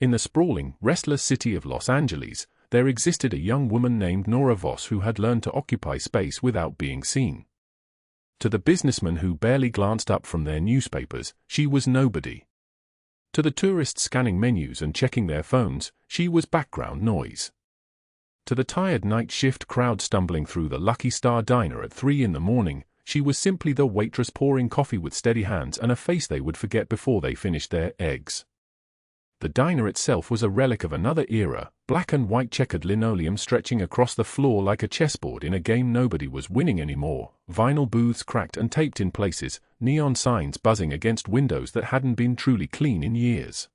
In the sprawling, restless city of Los Angeles, there existed a young woman named Nora Voss who had learned to occupy space without being seen. To the businessmen who barely glanced up from their newspapers, she was nobody. To the tourists scanning menus and checking their phones, she was background noise. To the tired night shift crowd stumbling through the Lucky Star diner at 3 in the morning, she was simply the waitress pouring coffee with steady hands and a face they would forget before they finished their eggs. The diner itself was a relic of another era, black and white checkered linoleum stretching across the floor like a chessboard in a game nobody was winning anymore, vinyl booths cracked and taped in places, neon signs buzzing against windows that hadn't been truly clean in years.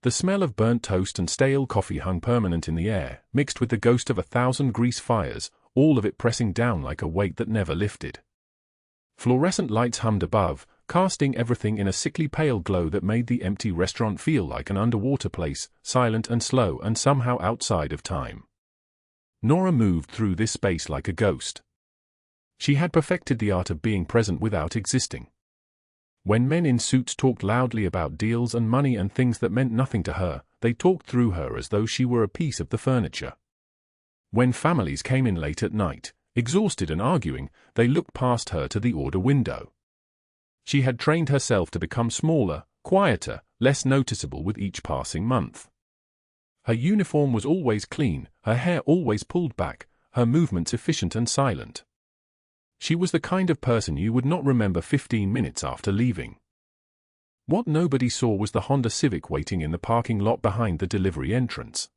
The smell of burnt toast and stale coffee hung permanent in the air, mixed with the ghost of 1,000 grease fires, all of it pressing down like a weight that never lifted. Fluorescent lights hummed above, casting everything in a sickly pale glow that made the empty restaurant feel like an underwater place, silent and slow and somehow outside of time. Nora moved through this space like a ghost. She had perfected the art of being present without existing. When men in suits talked loudly about deals and money and things that meant nothing to her, they talked through her as though she were a piece of the furniture. When families came in late at night, exhausted and arguing, they looked past her to the order window. She had trained herself to become smaller, quieter, less noticeable with each passing month. Her uniform was always clean, her hair always pulled back, her movements efficient and silent. She was the kind of person you would not remember 15 minutes after leaving. What nobody saw was the Honda Civic waiting in the parking lot behind the delivery entrance.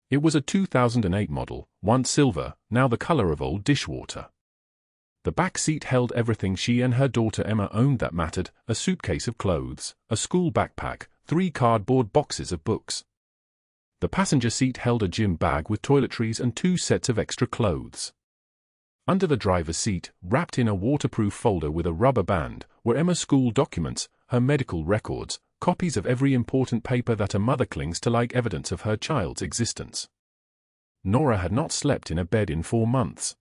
It was a 2008 model, once silver, now the color of old dishwater. The back seat held everything she and her daughter Emma owned that mattered: a suitcase of clothes, a school backpack, 3 cardboard boxes of books. The passenger seat held a gym bag with toiletries and 2 sets of extra clothes. Under the driver's seat, wrapped in a waterproof folder with a rubber band, were Emma's school documents, her medical records, copies of every important paper that a mother clings to like evidence of her child's existence. Nora had not slept in a bed in 4 months.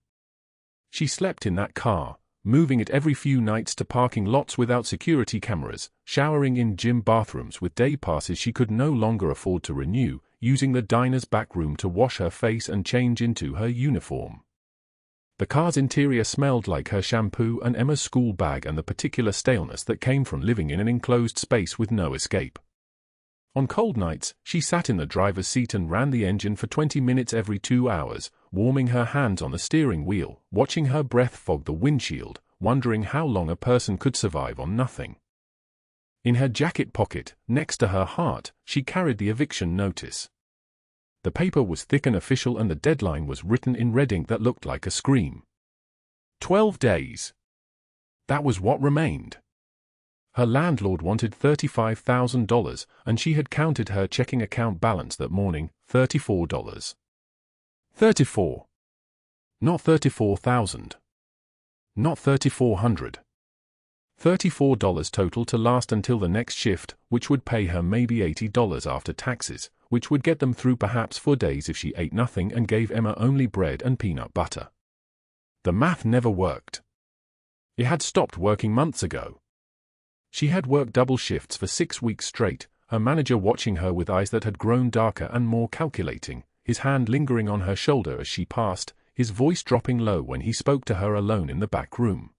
She slept in that car, moving it every few nights to parking lots without security cameras, showering in gym bathrooms with day passes she could no longer afford to renew, using the diner's back room to wash her face and change into her uniform. The car's interior smelled like her shampoo and Emma's school bag and the particular staleness that came from living in an enclosed space with no escape. On cold nights, she sat in the driver's seat and ran the engine for 20 minutes every 2 hours, warming her hands on the steering wheel, watching her breath fog the windshield, wondering how long a person could survive on nothing. In her jacket pocket, next to her heart, she carried the eviction notice. The paper was thick and official and the deadline was written in red ink that looked like a scream. 12 days. That was what remained. Her landlord wanted $35,000 and she had counted her checking account balance that morning, $34. 34. Not 34,000. Not 3,400. $34 total to last until the next shift, which would pay her maybe $80 after taxes, which would get them through perhaps 4 days if she ate nothing and gave Emma only bread and peanut butter. The math never worked. It had stopped working months ago. She had worked double shifts for 6 weeks straight, her manager watching her with eyes that had grown darker and more calculating, his hand lingering on her shoulder as she passed, his voice dropping low when he spoke to her alone in the back room.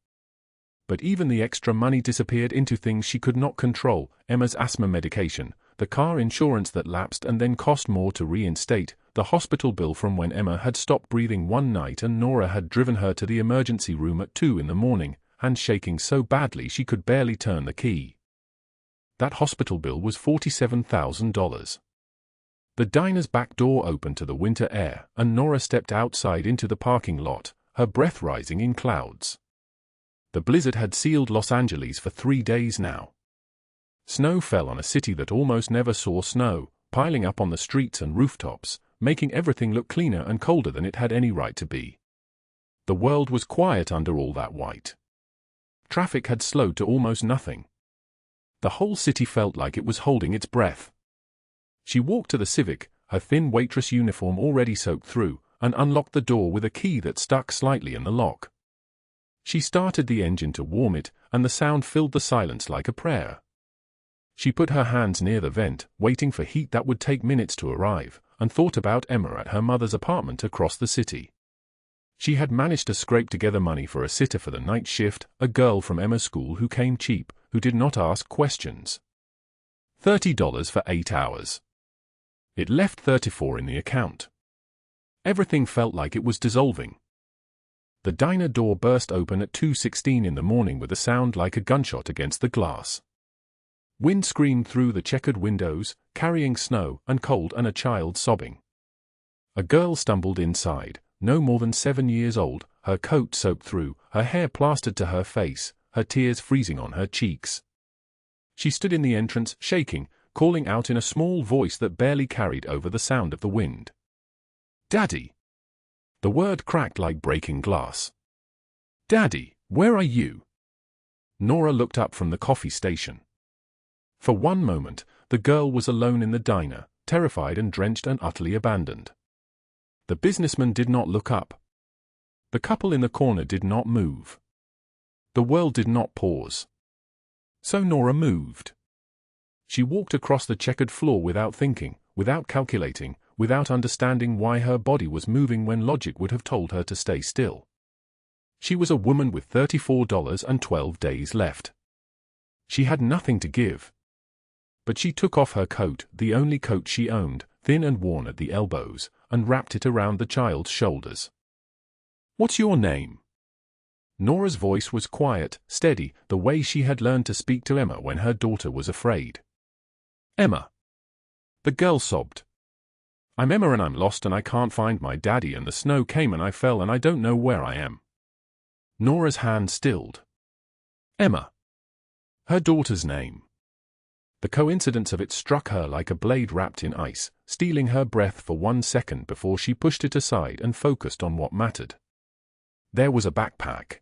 But even the extra money disappeared into things she could not control: Emma's asthma medication, the car insurance that lapsed and then cost more to reinstate, the hospital bill from when Emma had stopped breathing one night and Nora had driven her to the emergency room at 2 in the morning, hands shaking so badly she could barely turn the key. That hospital bill was $47,000. The diner's back door opened to the winter air, and Nora stepped outside into the parking lot, her breath rising in clouds. The blizzard had sealed Los Angeles for 3 days now. Snow fell on a city that almost never saw snow, piling up on the streets and rooftops, making everything look cleaner and colder than it had any right to be. The world was quiet under all that white. Traffic had slowed to almost nothing. The whole city felt like it was holding its breath. She walked to the Civic, her thin waitress uniform already soaked through, and unlocked the door with a key that stuck slightly in the lock. She started the engine to warm it, and the sound filled the silence like a prayer. She put her hands near the vent, waiting for heat that would take minutes to arrive, and thought about Emma at her mother's apartment across the city. She had managed to scrape together money for a sitter for the night shift, a girl from Emma's school who came cheap, who did not ask questions. $30 for 8 hours. It left $34 in the account. Everything felt like it was dissolving. The diner door burst open at 2:16 in the morning with a sound like a gunshot against the glass. Wind screamed through the checkered windows, carrying snow and cold and a child sobbing. A girl stumbled inside, no more than 7 years old, her coat soaked through, her hair plastered to her face, her tears freezing on her cheeks. She stood in the entrance, shaking, calling out in a small voice that barely carried over the sound of the wind. "Daddy!" The word cracked like breaking glass. "Daddy, where are you?" Nora looked up from the coffee station. For one moment, the girl was alone in the diner, terrified and drenched and utterly abandoned. The businessman did not look up. The couple in the corner did not move. The world did not pause. So Nora moved. She walked across the checkered floor without thinking, without calculating, without understanding why her body was moving when logic would have told her to stay still. She was a woman with $34 and 12 days left. She had nothing to give. But she took off her coat, the only coat she owned, thin and worn at the elbows, and wrapped it around the child's shoulders. "What's your name?" Nora's voice was quiet, steady, the way she had learned to speak to Emma when her daughter was afraid. "Emma." The girl sobbed. "I'm Emma and I'm lost and I can't find my daddy and the snow came and I fell and I don't know where I am." Nora's hand stilled. Emma. Her daughter's name. The coincidence of it struck her like a blade wrapped in ice, stealing her breath for 1 second before she pushed it aside and focused on what mattered. There was a backpack.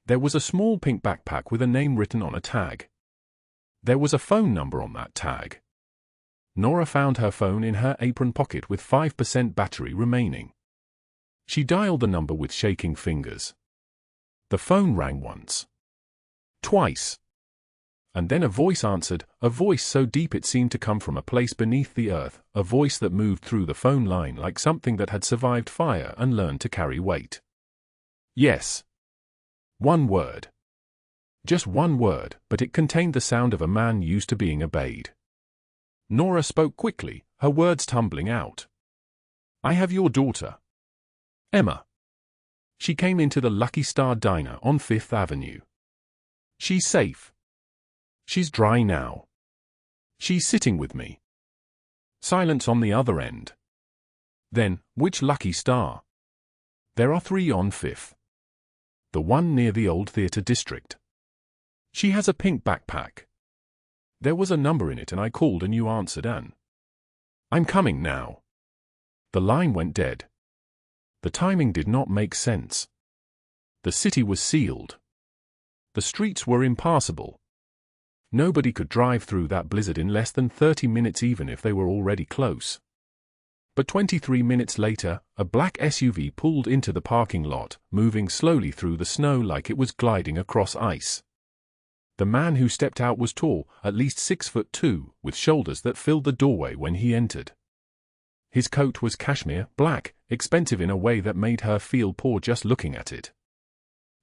There was a small pink backpack with a name written on a tag. There was a phone number on that tag. Nora found her phone in her apron pocket with 5% battery remaining. She dialed the number with shaking fingers. The phone rang once. Twice. And then a voice answered, a voice so deep it seemed to come from a place beneath the earth, a voice that moved through the phone line like something that had survived fire and learned to carry weight. Yes. One word. Just one word, but it contained the sound of a man used to being obeyed. Nora spoke quickly, her words tumbling out. "I have your daughter. Emma." She came into the Lucky Star Diner on 5th Avenue. "She's safe. She's dry now. She's sitting with me." Silence on the other end. Then, which Lucky Star? There are 3 on 5th. The one near the old theatre district. She has a pink backpack. There was a number in it and I called and you answered and "I'm coming now." The line went dead. The timing did not make sense. The city was sealed. The streets were impassable. Nobody could drive through that blizzard in less than 30 minutes even if they were already close. But 23 minutes later, a black SUV pulled into the parking lot, moving slowly through the snow like it was gliding across ice. The man who stepped out was tall, at least 6'2", with shoulders that filled the doorway when he entered. His coat was cashmere, black, expensive in a way that made her feel poor just looking at it.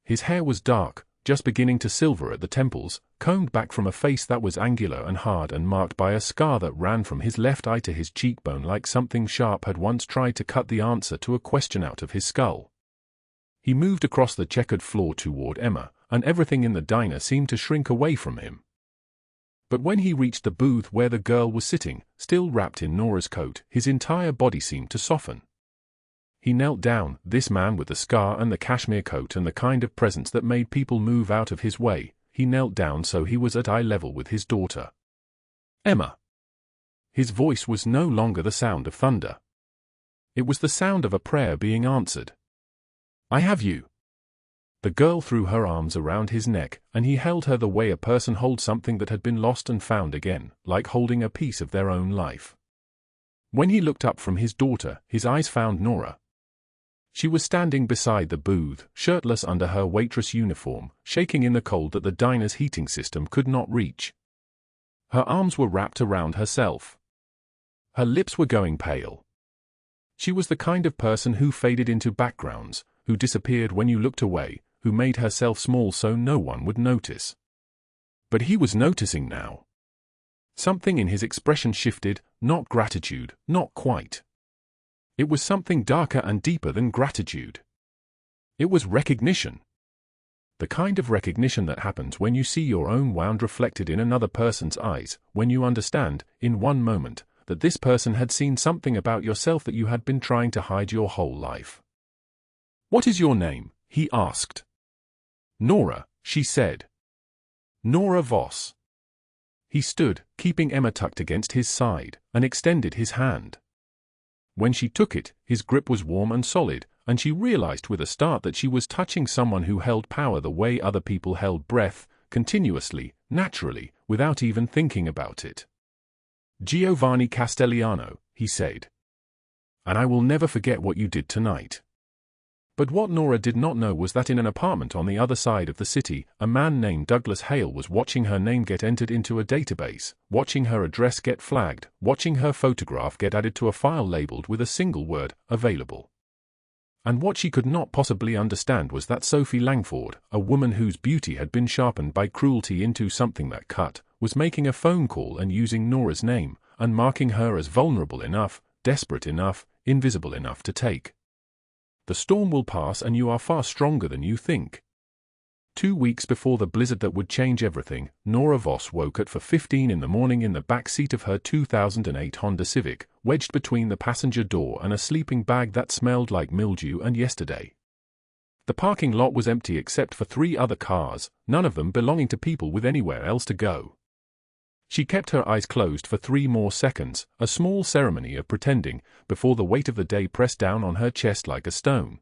His hair was dark, just beginning to silver at the temples, combed back from a face that was angular and hard and marked by a scar that ran from his left eye to his cheekbone like something sharp had once tried to cut the answer to a question out of his skull. He moved across the checkered floor toward Emma, and everything in the diner seemed to shrink away from him. But when he reached the booth where the girl was sitting, still wrapped in Nora's coat, his entire body seemed to soften. He knelt down, this man with the scar and the cashmere coat and the kind of presence that made people move out of his way. He knelt down so he was at eye level with his daughter. "Emma." His voice was no longer the sound of thunder. It was the sound of a prayer being answered. "I have you." The girl threw her arms around his neck, and he held her the way a person holds something that had been lost and found again, like holding a piece of their own life. When he looked up from his daughter, his eyes found Nora. She was standing beside the booth, shirtless under her waitress uniform, shaking in the cold that the diner's heating system could not reach. Her arms were wrapped around herself. Her lips were going pale. She was the kind of person who faded into backgrounds, who disappeared when you looked away, who made herself small so no one would notice. But he was noticing now. Something in his expression shifted, not gratitude, not quite. It was something darker and deeper than gratitude. It was recognition. The kind of recognition that happens when you see your own wound reflected in another person's eyes, when you understand, in one moment, that this person had seen something about yourself that you had been trying to hide your whole life. "What is your name?" he asked. "Nora," she said. "Nora Voss." He stood, keeping Emma tucked against his side, and extended his hand. When she took it, his grip was warm and solid, and she realized with a start that she was touching someone who held power the way other people held breath, continuously, naturally, without even thinking about it. "Giovanni Castelliano," he said. "And I will never forget what you did tonight." But what Nora did not know was that in an apartment on the other side of the city, a man named Douglas Hale was watching her name get entered into a database, watching her address get flagged, watching her photograph get added to a file labeled with a single word, "available." And what she could not possibly understand was that Sophie Langford, a woman whose beauty had been sharpened by cruelty into something that cut, was making a phone call and using Nora's name, and marking her as vulnerable enough, desperate enough, invisible enough to take. The storm will pass and you are far stronger than you think. 2 weeks before the blizzard that would change everything, Nora Voss woke at 4:15 in the morning in the back seat of her 2008 Honda Civic, wedged between the passenger door and a sleeping bag that smelled like mildew and yesterday. The parking lot was empty except for 3 other cars, none of them belonging to people with anywhere else to go. She kept her eyes closed for 3 more seconds, a small ceremony of pretending, before the weight of the day pressed down on her chest like a stone.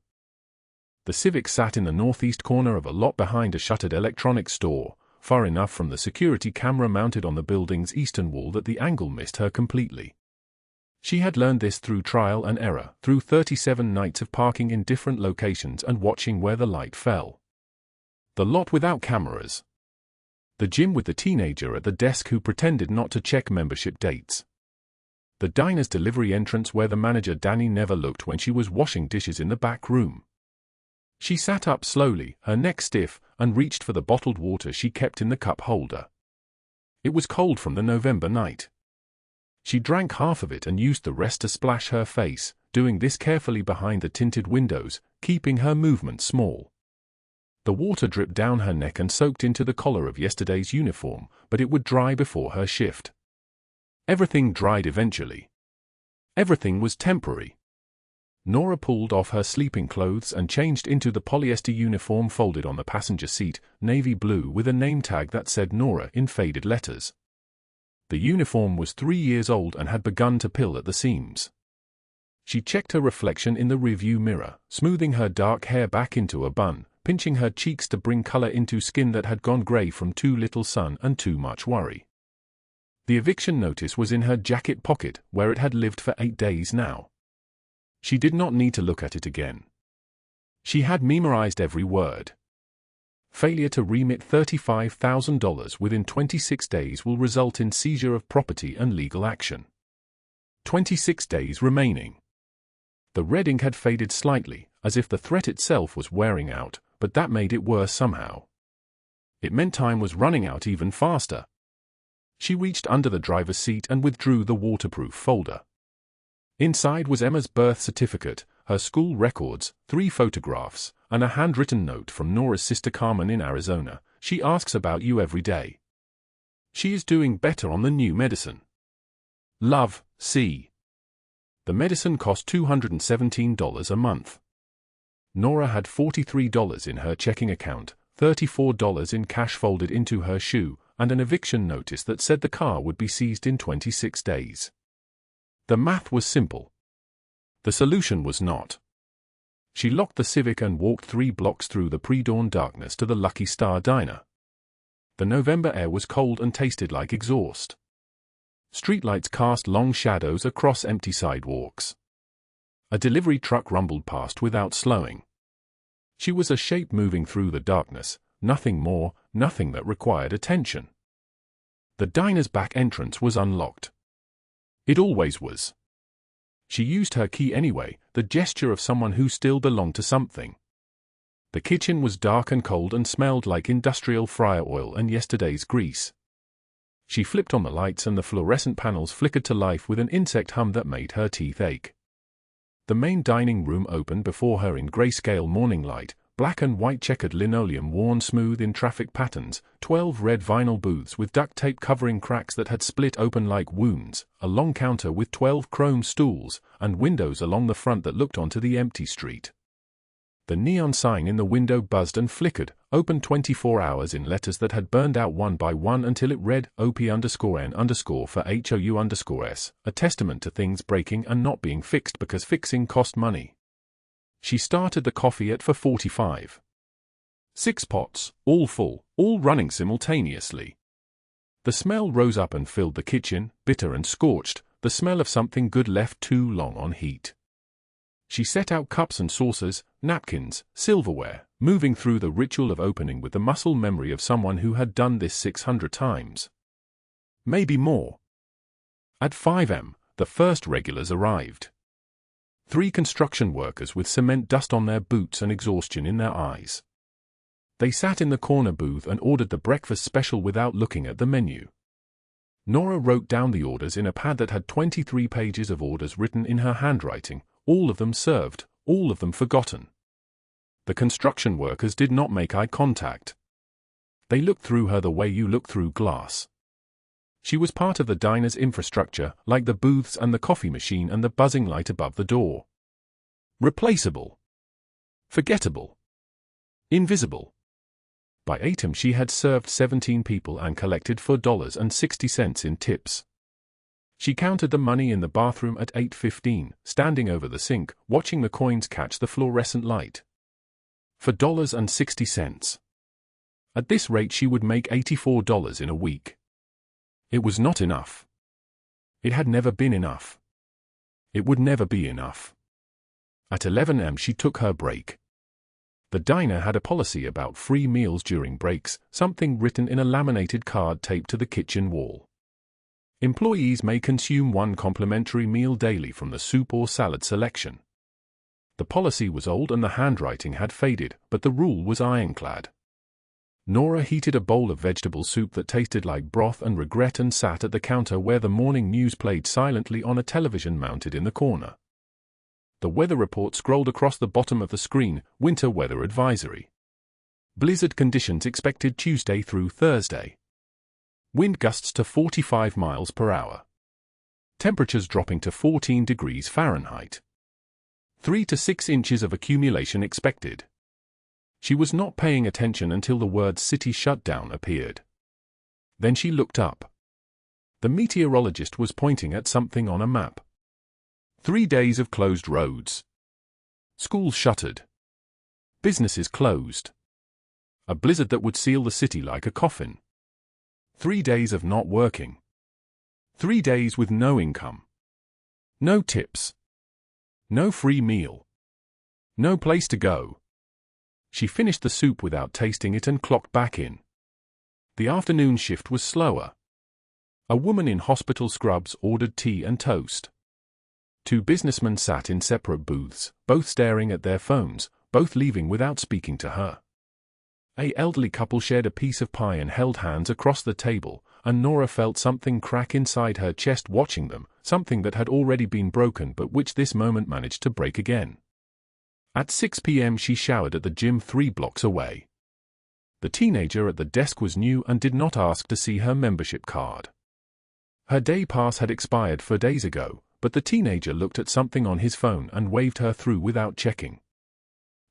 The Civic sat in the northeast corner of a lot behind a shuttered electronics store, far enough from the security camera mounted on the building's eastern wall that the angle missed her completely. She had learned this through trial and error, through 37 nights of parking in different locations and watching where the light fell. The lot without cameras. The gym with the teenager at the desk who pretended not to check membership dates. The diner's delivery entrance where the manager Danny never looked when she was washing dishes in the back room. She sat up slowly, her neck stiff, and reached for the bottled water she kept in the cup holder. It was cold from the November night. She drank half of it and used the rest to splash her face, doing this carefully behind the tinted windows, keeping her movements small. The water dripped down her neck and soaked into the collar of yesterday's uniform, but it would dry before her shift. Everything dried eventually. Everything was temporary. Nora pulled off her sleeping clothes and changed into the polyester uniform folded on the passenger seat, navy blue with a name tag that said Nora in faded letters. The uniform was 3 years old and had begun to pill at the seams. She checked her reflection in the rearview mirror, smoothing her dark hair back into a bun, pinching her cheeks to bring color into skin that had gone gray from too little sun and too much worry. The eviction notice was in her jacket pocket, where it had lived for 8 days now. She did not need to look at it again. She had memorized every word. Failure to remit $35,000 within 26 days will result in seizure of property and legal action. 26 days remaining. The red ink had faded slightly, as if the threat itself was wearing out, but that made it worse somehow. It meant time was running out even faster. She reached under the driver's seat and withdrew the waterproof folder. Inside was Emma's birth certificate, her school records, 3 photographs, and a handwritten note from Nora's sister Carmen in Arizona. "She asks about you every day. She is doing better on the new medicine. Love, C." The medicine cost $217 a month. Nora had $43 in her checking account, $34 in cash folded into her shoe, and an eviction notice that said the car would be seized in 26 days. The math was simple. The solution was not. She locked the Civic and walked 3 blocks through the pre-dawn darkness to the Lucky Star diner. The November air was cold and tasted like exhaust. Streetlights cast long shadows across empty sidewalks. A delivery truck rumbled past without slowing. She was a shape moving through the darkness, nothing more, nothing that required attention. The diner's back entrance was unlocked. It always was. She used her key anyway, the gesture of someone who still belonged to something. The kitchen was dark and cold and smelled like industrial fryer oil and yesterday's grease. She flipped on the lights and the fluorescent panels flickered to life with an insect hum that made her teeth ache. The main dining room opened before her in grayscale morning light, black and white checkered linoleum worn smooth in traffic patterns, 12 red vinyl booths with duct tape covering cracks that had split open like wounds, a long counter with 12 chrome stools, and windows along the front that looked onto the empty street. The neon sign in the window buzzed and flickered, open 24 hours in letters that had burned out one by one until it read OP_N_ for HOU_S, a testament to things breaking and not being fixed because fixing cost money. She started the coffee at 4:45. 6 pots, all full, all running simultaneously. The smell rose up and filled the kitchen, bitter and scorched, the smell of something good left too long on heat. She set out cups and saucers, napkins, silverware, moving through the ritual of opening with the muscle memory of someone who had done this 600 times. Maybe more. At 5 a.m., the first regulars arrived. 3 construction workers with cement dust on their boots and exhaustion in their eyes. They sat in the corner booth and ordered the breakfast special without looking at the menu. Nora wrote down the orders in a pad that had 23 pages of orders written in her handwriting, all of them served, all of them forgotten. The construction workers did not make eye contact. They looked through her the way you look through glass. She was part of the diner's infrastructure, like the booths and the coffee machine and the buzzing light above the door. Replaceable. Forgettable. Invisible. By 8 a.m. she had served 17 people and collected $4.60 in tips. She counted the money in the bathroom at 8:15, standing over the sink, watching the coins catch the fluorescent light. $4.60. At this rate she would make $84 in a week. It was not enough. It had never been enough. It would never be enough. At 11 a.m. she took her break. The diner had a policy about free meals during breaks, something written in a laminated card taped to the kitchen wall. Employees may consume 1 complimentary meal daily from the soup or salad selection. The policy was old and the handwriting had faded, but the rule was ironclad. Nora heated a bowl of vegetable soup that tasted like broth and regret and sat at the counter where the morning news played silently on a television mounted in the corner. The weather report scrolled across the bottom of the screen, winter weather advisory. Blizzard conditions expected Tuesday through Thursday. Wind gusts to 45 miles per hour. Temperatures dropping to 14 degrees Fahrenheit. 3 to 6 inches of accumulation expected. She was not paying attention until the word city shutdown appeared. Then she looked up. The meteorologist was pointing at something on a map. 3 days of closed roads. Schools shuttered. Businesses closed. A blizzard that would seal the city like a coffin. 3 days of not working. 3 days with no income. No tips. No free meal. No place to go. She finished the soup without tasting it and clocked back in. The afternoon shift was slower. A woman in hospital scrubs ordered tea and toast. 2 businessmen sat in separate booths, both staring at their phones, both leaving without speaking to her. An elderly couple shared a piece of pie and held hands across the table, and Nora felt something crack inside her chest watching them, something that had already been broken but which this moment managed to break again. At 6 p.m. she showered at the gym 3 blocks away. The teenager at the desk was new and did not ask to see her membership card. Her day pass had expired 4 days ago, but the teenager looked at something on his phone and waved her through without checking.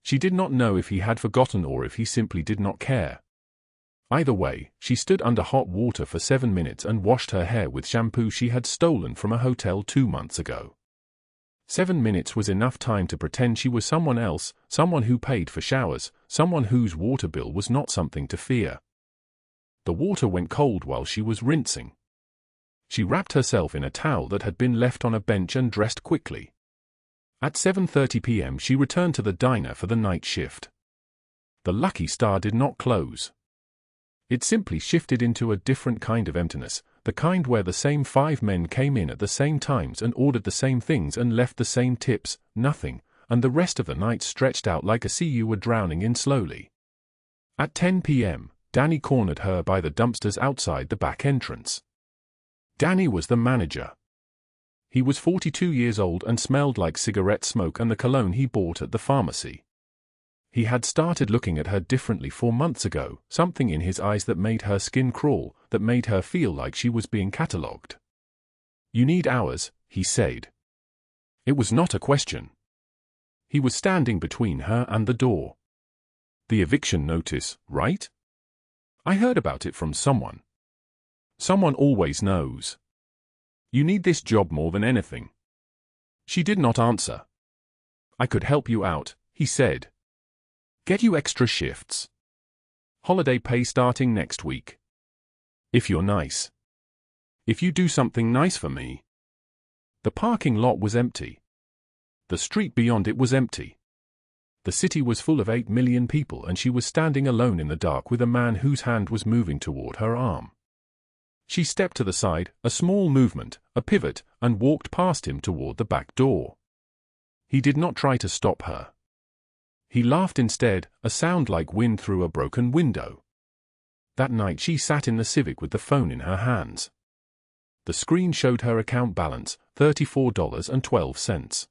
She did not know if he had forgotten or if he simply did not care. Either way, she stood under hot water for 7 minutes and washed her hair with shampoo she had stolen from a hotel 2 months ago. 7 minutes was enough time to pretend she was someone else, someone who paid for showers, someone whose water bill was not something to fear. The water went cold while she was rinsing. She wrapped herself in a towel that had been left on a bench and dressed quickly. At 7:30 p.m. she returned to the diner for the night shift. The Lucky Star did not close. It simply shifted into a different kind of emptiness, the kind where the same 5 men came in at the same times and ordered the same things and left the same tips, nothing, and the rest of the night stretched out like a sea you were drowning in slowly. At 10 p.m., Danny cornered her by the dumpsters outside the back entrance. Danny was the manager. He was 42 years old and smelled like cigarette smoke and the cologne he bought at the pharmacy. He had started looking at her differently 4 months ago, something in his eyes that made her skin crawl, that made her feel like she was being catalogued. "You need hours," he said. It was not a question. He was standing between her and the door. "The eviction notice, right? I heard about it from someone. Someone always knows. You need this job more than anything." She did not answer. "I could help you out," he said. "Get you extra shifts. Holiday pay starting next week. If you're nice. If you do something nice for me." The parking lot was empty. The street beyond it was empty. The city was full of 8 million people and she was standing alone in the dark with a man whose hand was moving toward her arm. She stepped to the side, a small movement, a pivot, and walked past him toward the back door. He did not try to stop her. He laughed instead, a sound like wind through a broken window. That night she sat in the Civic with the phone in her hands. The screen showed her account balance, $34.12.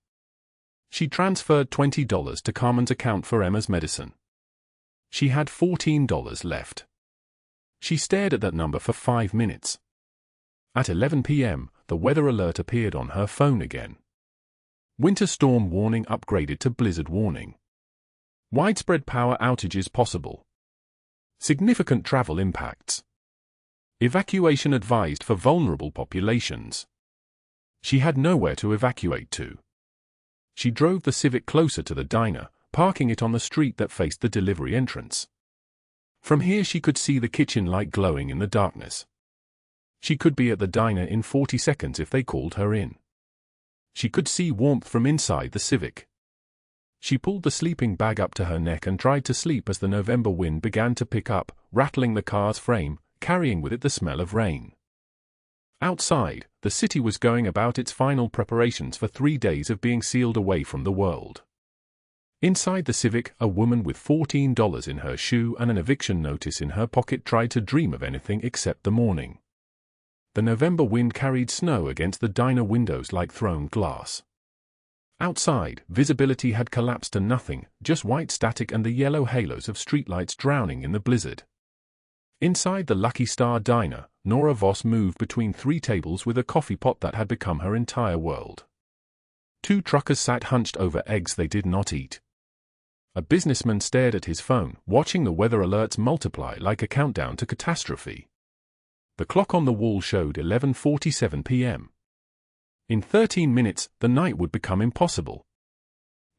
She transferred $20 to Carmen's account for Emma's medicine. She had $14 left. She stared at that number for 5 minutes. At 11 p.m., the weather alert appeared on her phone again. Winter storm warning upgraded to blizzard warning. Widespread power outages possible. Significant travel impacts. Evacuation advised for vulnerable populations. She had nowhere to evacuate to. She drove the Civic closer to the diner, parking it on the street that faced the delivery entrance. From here she could see the kitchen light glowing in the darkness. She could be at the diner in 40 seconds if they called her in. She could see warmth from inside the Civic. She pulled the sleeping bag up to her neck and tried to sleep as the November wind began to pick up, rattling the car's frame, carrying with it the smell of rain. Outside, the city was going about its final preparations for 3 days of being sealed away from the world. Inside the Civic, a woman with $14 in her shoe and an eviction notice in her pocket tried to dream of anything except the morning. The November wind carried snow against the diner windows like thrown glass. Outside, visibility had collapsed to nothing, just white static and the yellow halos of streetlights drowning in the blizzard. Inside the Lucky Star diner, Nora Voss moved between 3 tables with a coffee pot that had become her entire world. 2 truckers sat hunched over eggs they did not eat. A businessman stared at his phone, watching the weather alerts multiply like a countdown to catastrophe. The clock on the wall showed 11:47 p.m. In 13 minutes, the night would become impossible.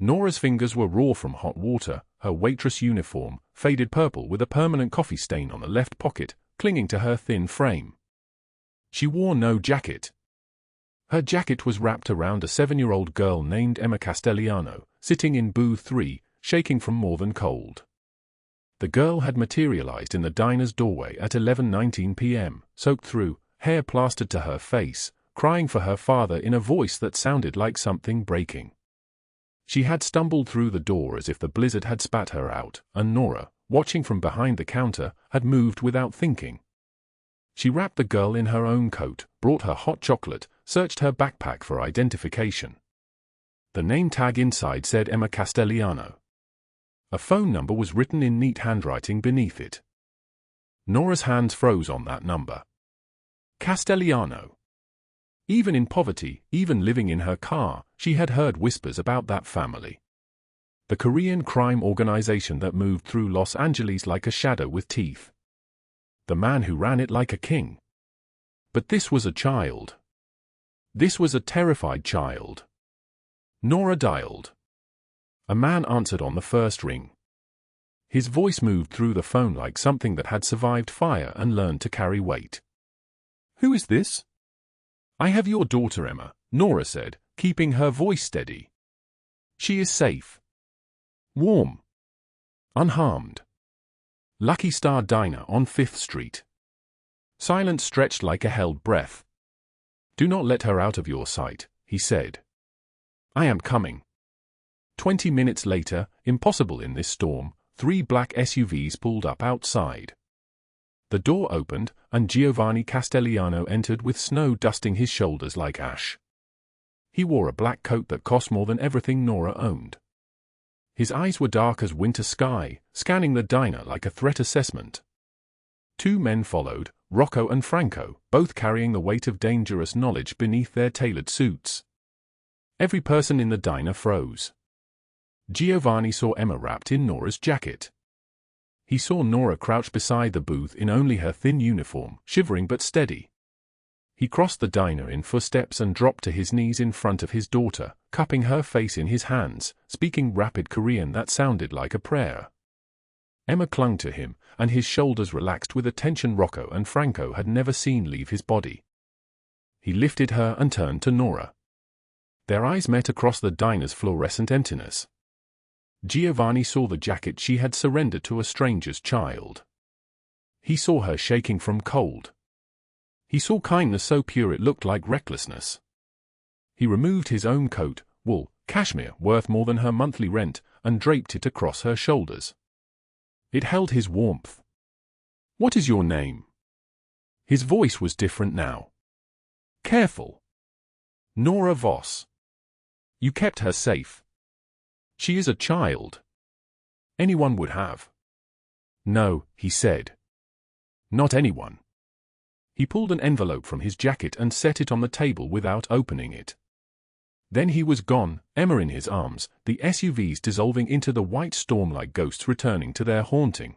Nora's fingers were raw from hot water, her waitress uniform, faded purple with a permanent coffee stain on the left pocket, clinging to her thin frame. She wore no jacket. Her jacket was wrapped around a 7-year-old girl named Emma Castellano, sitting in booth 3, shaking from more than cold. The girl had materialized in the diner's doorway at 11:19 p.m., soaked through, hair plastered to her face, crying for her father in a voice that sounded like something breaking. She had stumbled through the door as if the blizzard had spat her out, and Nora, watching from behind the counter, had moved without thinking. She wrapped the girl in her own coat, brought her hot chocolate, searched her backpack for identification. The name tag inside said Emma Castellano. A phone number was written in neat handwriting beneath it. Nora's hands froze on that number. Castellano. Even in poverty, even living in her car, she had heard whispers about that family. The Korean crime organization that moved through Los Angeles like a shadow with teeth. The man who ran it like a king. But this was a child. This was a terrified child. Nora dialed. A man answered on the first ring. His voice moved through the phone like something that had survived fire and learned to carry weight. "Who is this?" "I have your daughter, Emma," Nora said, keeping her voice steady. "She is safe. Warm. Unharmed. Lucky Star Diner on 5th Street. Silence stretched like a held breath. "Do not let her out of your sight," he said. "I am coming." 20 minutes later, impossible in this storm, 3 black SUVs pulled up outside. The door opened, and Giovanni Castelliano entered with snow dusting his shoulders like ash. He wore a black coat that cost more than everything Nora owned. His eyes were dark as winter sky, scanning the diner like a threat assessment. 2 men followed, Rocco and Franco, both carrying the weight of dangerous knowledge beneath their tailored suits. Every person in the diner froze. Giovanni saw Emma wrapped in Nora's jacket. He saw Nora crouched beside the booth in only her thin uniform, shivering but steady. He crossed the diner in 4 steps and dropped to his knees in front of his daughter, cupping her face in his hands, speaking rapid Korean that sounded like a prayer. Emma clung to him, and his shoulders relaxed with a tension Rocco and Franco had never seen leave his body. He lifted her and turned to Nora. Their eyes met across the diner's fluorescent emptiness. Giovanni saw the jacket she had surrendered to a stranger's child. He saw her shaking from cold. He saw kindness so pure it looked like recklessness. He removed his own coat, wool, cashmere worth more than her monthly rent, and draped it across her shoulders. It held his warmth. "What is your name?" His voice was different now. Careful. "Nora Voss. You kept her safe. She is a child. Anyone would have." "No," he said. "Not anyone." He pulled an envelope from his jacket and set it on the table without opening it. Then he was gone, Emma in his arms, the SUVs dissolving into the white storm like ghosts returning to their haunting.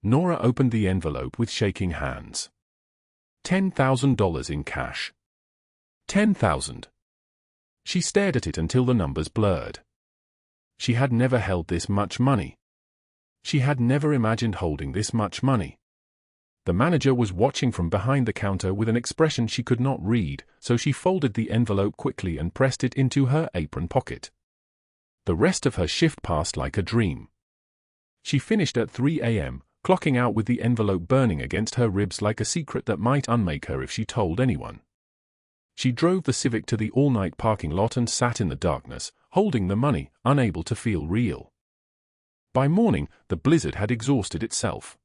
Nora opened the envelope with shaking hands. $10,000 in cash. 10,000. She stared at it until the numbers blurred. She had never held this much money. She had never imagined holding this much money. The manager was watching from behind the counter with an expression she could not read, so she folded the envelope quickly and pressed it into her apron pocket. The rest of her shift passed like a dream. She finished at 3 a.m., clocking out with the envelope burning against her ribs like a secret that might unmake her if she told anyone. She drove the Civic to the all-night parking lot and sat in the darkness, holding the money, unable to feel real. By morning, the blizzard had exhausted itself.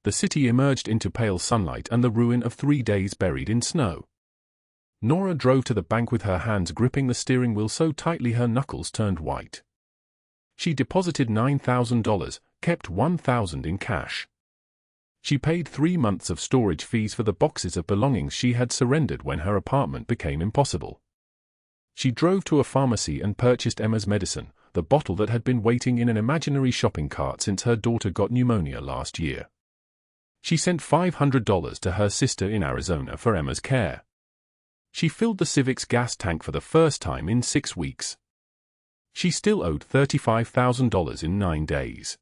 The city emerged into pale sunlight and the ruin of 3 days buried in snow. Nora drove to the bank with her hands gripping the steering wheel so tightly her knuckles turned white. She deposited $9,000, kept $1,000 in cash. She paid 3 months of storage fees for the boxes of belongings she had surrendered when her apartment became impossible. She drove to a pharmacy and purchased Emma's medicine, the bottle that had been waiting in an imaginary shopping cart since her daughter got pneumonia last year. She sent $500 to her sister in Arizona for Emma's care. She filled the Civic's gas tank for the first time in 6 weeks. She still owed $35,000 in 9 days.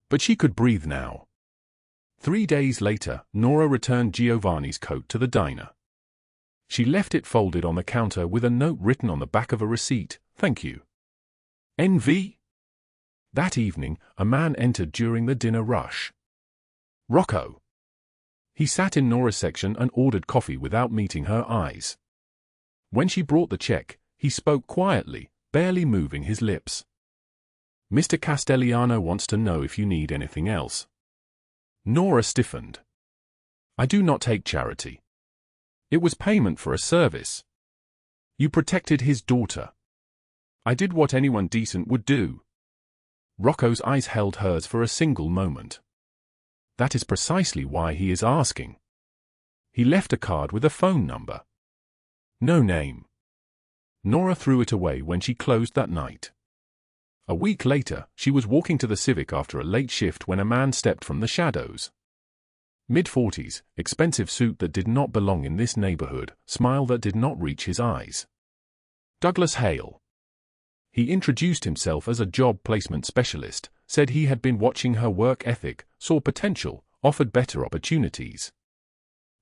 But she could breathe now. 3 days later, Nora returned Giovanni's coat to the diner. She left it folded on the counter with a note written on the back of a receipt, "Thank you. NV." That evening, a man entered during the dinner rush. Rocco. He sat in Nora's section and ordered coffee without meeting her eyes. When she brought the check, he spoke quietly, barely moving his lips. "Mr. Castelliano wants to know if you need anything else." Nora stiffened. "I do not take charity. It was payment for a service. You protected his daughter. I did what anyone decent would do." Rocco's eyes held hers for a single moment. "That is precisely why he is asking." He left a card with a phone number. No name. Nora threw it away when she closed that night. A week later, she was walking to the Civic after a late shift when a man stepped from the shadows. Mid-40s, expensive suit that did not belong in this neighborhood, smile that did not reach his eyes. Douglas Hale. He introduced himself as a job placement specialist, said he had been watching her work ethic, saw potential, offered better opportunities.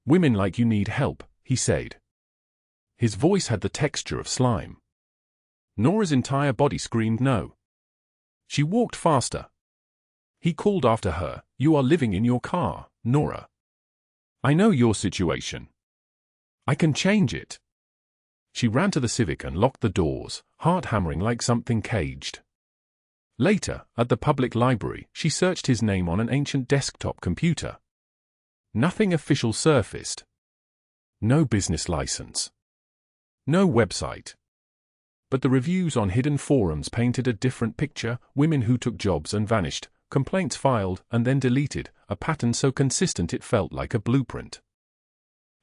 "Women like you need help," he said. His voice had the texture of slime. Nora's entire body screamed no. She walked faster. He called after her, "You are living in your car, Nora. I know your situation. I can change it." She ran to the Civic and locked the doors, heart hammering like something caged. Later, at the public library, she searched his name on an ancient desktop computer. Nothing official surfaced. No business license. No website. But the reviews on hidden forums painted a different picture: women who took jobs and vanished, complaints filed and then deleted, a pattern so consistent it felt like a blueprint.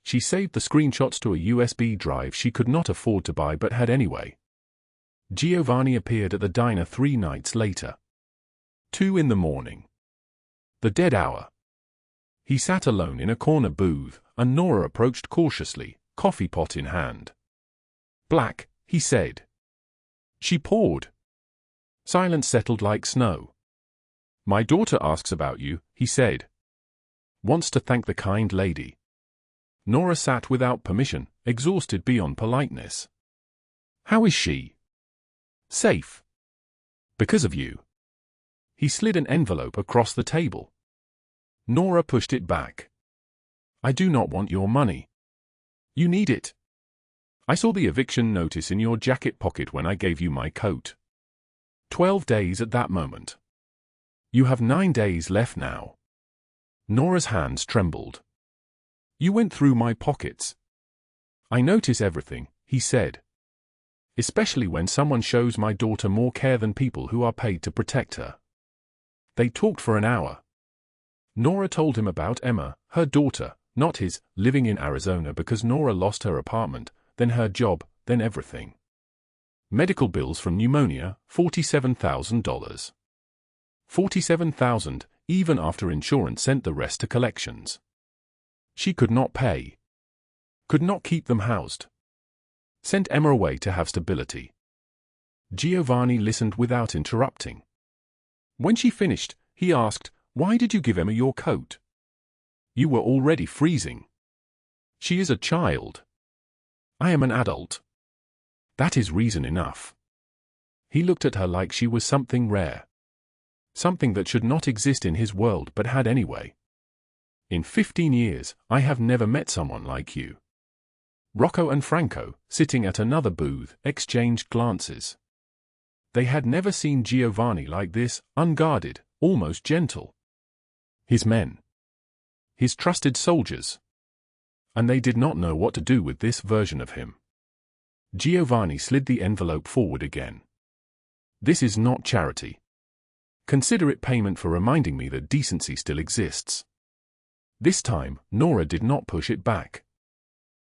She saved the screenshots to a USB drive she could not afford to buy but had anyway. Giovanni appeared at the diner 3 nights later. 2 in the morning. The dead hour. He sat alone in a corner booth, and Nora approached cautiously, coffee pot in hand. "Black," he said. She poured. Silence settled like snow. "My daughter asks about you," he said. "Wants to thank the kind lady." Nora sat without permission, exhausted beyond politeness. "How is she?" "Safe. Because of you." He slid an envelope across the table. Nora pushed it back. "I do not want your money. You need it. I saw the eviction notice in your jacket pocket when I gave you my coat. 12 days at that moment. You have 9 days left now." Nora's hands trembled. "You went through my pockets." "I notice everything," he said. "Especially when someone shows my daughter more care than people who are paid to protect her." They talked for an hour. Nora told him about Emma, her daughter, not his, living in Arizona because Nora lost her apartment, then her job, then everything. Medical bills from pneumonia, $47,000. $47,000, even after insurance sent the rest to collections. She could not pay. Could not keep them housed. Sent Emma away to have stability. Giovanni listened without interrupting. When she finished, he asked, "Why did you give Emma your coat? You were already freezing. She is a child. I am an adult. That is reason enough." He looked at her like she was something rare. Something that should not exist in his world but had anyway. "In 15 years, I have never met someone like you." Rocco and Franco, sitting at another booth, exchanged glances. They had never seen Giovanni like this, unguarded, almost gentle. His men. His trusted soldiers. And they did not know what to do with this version of him. Giovanni slid the envelope forward again. "This is not charity. Consider it payment for reminding me that decency still exists." This time, Nora did not push it back.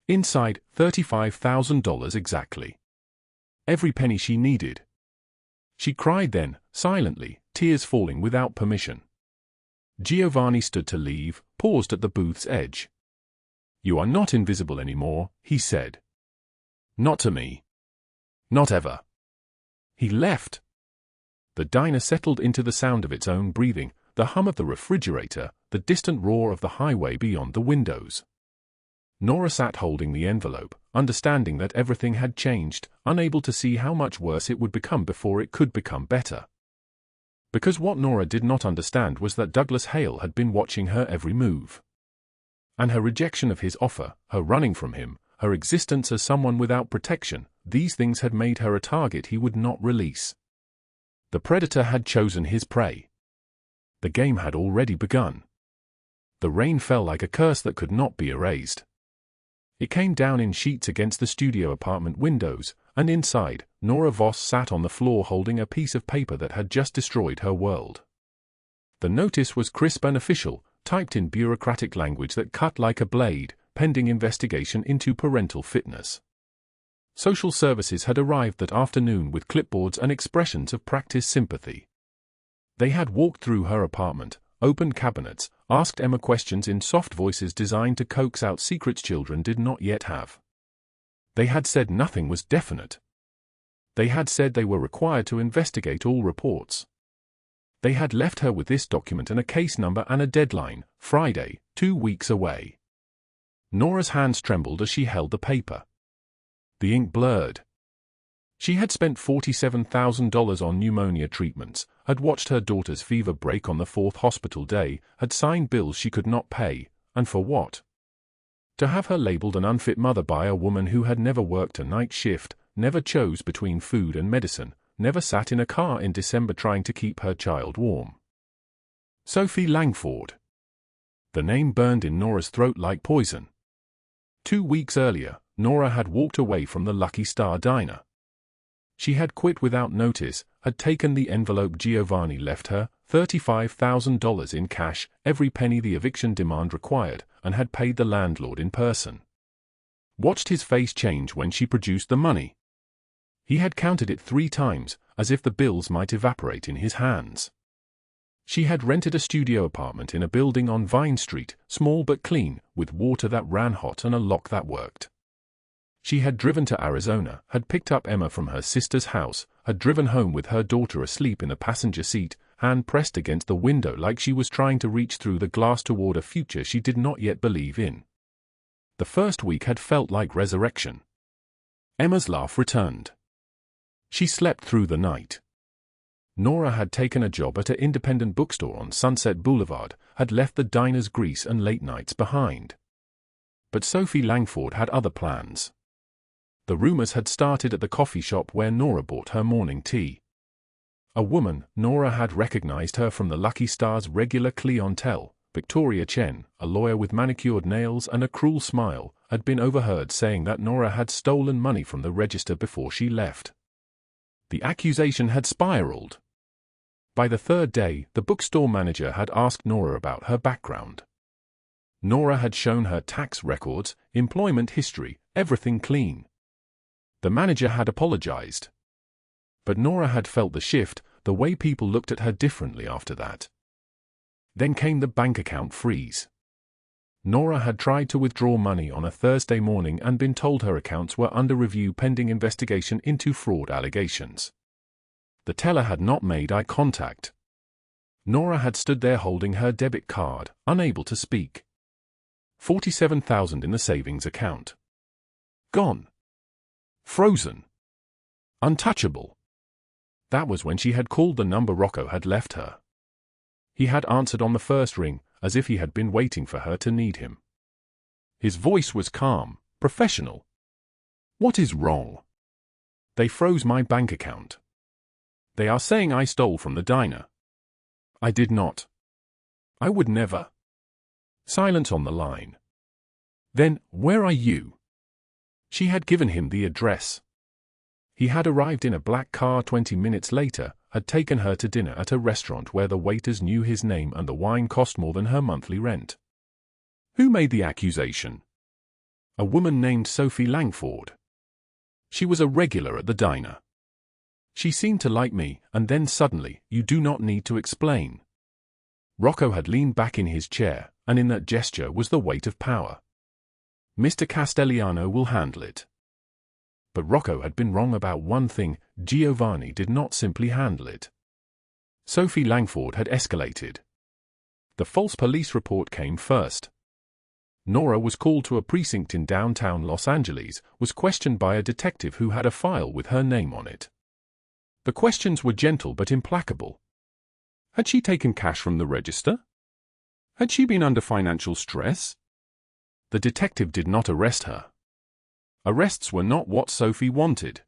Inside, $35,000 exactly. Every penny she needed. She cried then, silently, tears falling without permission. Giovanni stood to leave, paused at the booth's edge. "You are not invisible anymore," he said. "Not to me. Not ever." He left. The diner settled into the sound of its own breathing, the hum of the refrigerator, the distant roar of the highway beyond the windows. Nora sat holding the envelope, understanding that everything had changed, unable to see how much worse it would become before it could become better. Because what Nora did not understand was that Douglas Hale had been watching her every move. And her rejection of his offer, her running from him, her existence as someone without protection, these things had made her a target he would not release. The predator had chosen his prey. The game had already begun. The rain fell like a curse that could not be erased. It came down in sheets against the studio apartment windows, and inside, Nora Voss sat on the floor holding a piece of paper that had just destroyed her world. The notice was crisp and official, typed in bureaucratic language that cut like a blade, pending investigation into parental fitness. Social services had arrived that afternoon with clipboards and expressions of practiced sympathy. They had walked through her apartment, opened cabinets, asked Emma questions in soft voices designed to coax out secrets children did not yet have. They had said nothing was definite. They had said they were required to investigate all reports. They had left her with this document and a case number and a deadline, Friday, 2 weeks away. Nora's hands trembled as she held the paper. The ink blurred. She had spent $47,000 on pneumonia treatments, had watched her daughter's fever break on the 4th hospital day, had signed bills she could not pay, and for what? To have her labeled an unfit mother by a woman who had never worked a night shift, never chose between food and medicine, never sat in a car in December trying to keep her child warm. Sophie Langford. The name burned in Nora's throat like poison. 2 weeks earlier, Nora had walked away from the Lucky Star diner. She had quit without notice, had taken the envelope Giovanni left her, $35,000 in cash, every penny the eviction demand required, and had paid the landlord in person. Watched his face change when she produced the money. He had counted it 3 times, as if the bills might evaporate in his hands. She had rented a studio apartment in a building on Vine Street, small but clean, with water that ran hot and a lock that worked. She had driven to Arizona, had picked up Emma from her sister's house, had driven home with her daughter asleep in the passenger seat, hand pressed against the window like she was trying to reach through the glass toward a future she did not yet believe in. The first week had felt like resurrection. Emma's laugh returned. She slept through the night. Nora had taken a job at an independent bookstore on Sunset Boulevard, had left the diner's grease and late nights behind. But Sophie Langford had other plans. The rumors had started at the coffee shop where Nora bought her morning tea. A woman, Nora had recognized her from the Lucky Star's regular clientele, Victoria Chen, a lawyer with manicured nails and a cruel smile, had been overheard saying that Nora had stolen money from the register before she left. The accusation had spiraled. By the 3rd day, the bookstore manager had asked Nora about her background. Nora had shown her tax records, employment history, everything clean. The manager had apologized. But Nora had felt the shift, the way people looked at her differently after that. Then came the bank account freeze. Nora had tried to withdraw money on a Thursday morning and been told her accounts were under review pending investigation into fraud allegations. The teller had not made eye contact. Nora had stood there holding her debit card, unable to speak. $47,000 in the savings account. Gone. Frozen. Untouchable. That was when she had called the number Rocco had left her. He had answered on the first ring, as if he had been waiting for her to need him. His voice was calm, professional. "What is wrong?" "They froze my bank account. They are saying I stole from the diner." "I did not. I would never." Silence on the line. "Then, where are you?" She had given him the address. He had arrived in a black car 20 minutes later, had taken her to dinner at a restaurant where the waiters knew his name and the wine cost more than her monthly rent. Who made the accusation? A woman named Sophie Langford. She was a regular at the diner. She seemed to like me, and then suddenly, you do not need to explain. Rocco had leaned back in his chair, and in that gesture was the weight of power. Mr. Castellano will handle it. But Rocco had been wrong about one thing: Giovanni did not simply handle it. Sophie Langford had escalated. The false police report came first. Nora was called to a precinct in downtown Los Angeles, was questioned by a detective who had a file with her name on it. The questions were gentle but implacable. Had she taken cash from the register? Had she been under financial stress? The detective did not arrest her. Arrests were not what Sophie wanted.